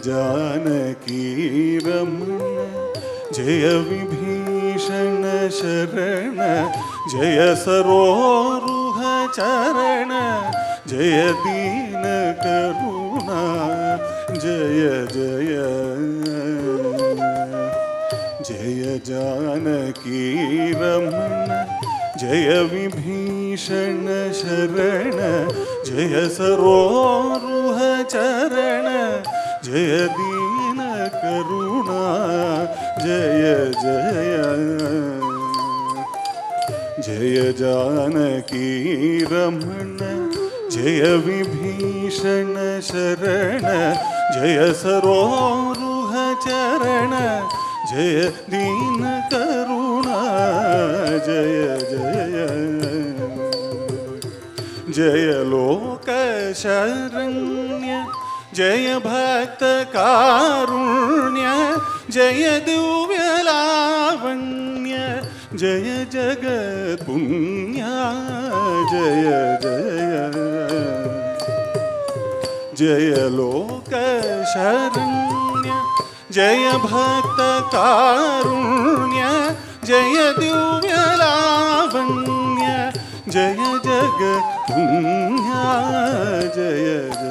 जानकी रमण जय विभीषण शरण जय सरोरुह चरण जय दीन करुणा जय जय जय जानकी रमण जय विभीषण शरण जय सरोरुह चरण जय दीन करुणा जय जय जय जानकी रमण जय विभीषण शरण जय सरोरुह चरण जय दीन करुणा जय जय जय लोक शरण्य जय भक्त कारुण्य जय दिव्य लावण्य जय जगत पुण्य जय जय जय लोक शरण्य जय भक्त कारुण्य जय दिव्य लावण्य जय जगत पुण्य जय जय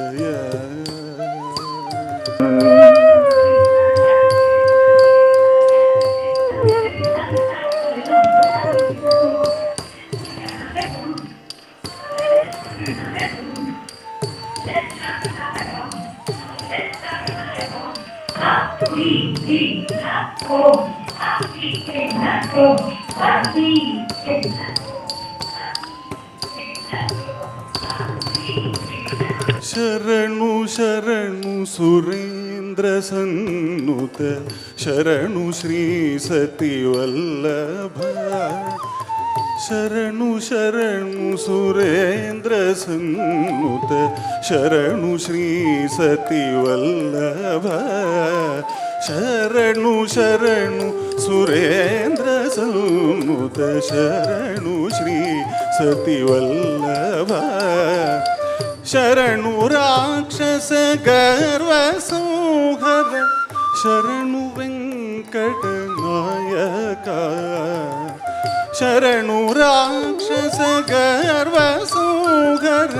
शरणु शरणु सुरेंद्र सन्नुत शरणु श्री सतिवल्लभ शरणु शरणु सुरेंद्र सन्नुत शरणु श्री सतिवल्लभ शरणु शरणु सुरेंद्र सन्नुत शरणु श्री सतिवल्लभ शरणु राक्षस गर्व संहर शरणु वेंकट नायका शरणु राक्षस गर्व संहर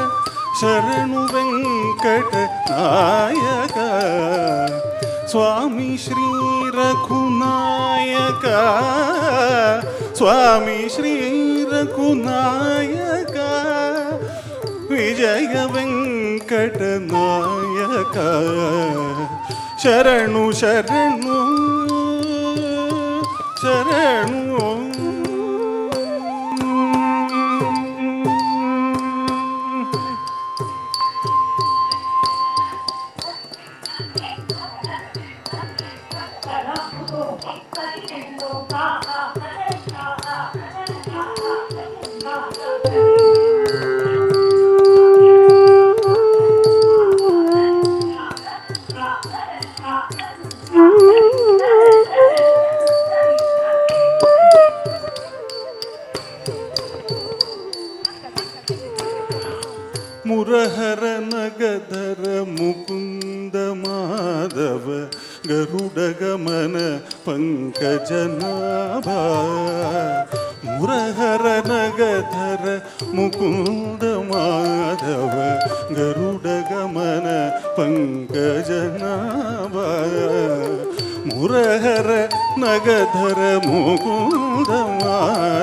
शरणु वेंकट नायका स्वामी श्री रघुनायका स्वामी श्री रघुनायका विजय वेंकट नायका शरणु शरणु शरणु मुरहर नगधर मुकुंद माधव गरुड़ गमन पंकजनाभा मुरहर नगधर मुकुंद माधव गरुड़ गमन पंकजनाभा मुरहर नगधर मुकुंद माधव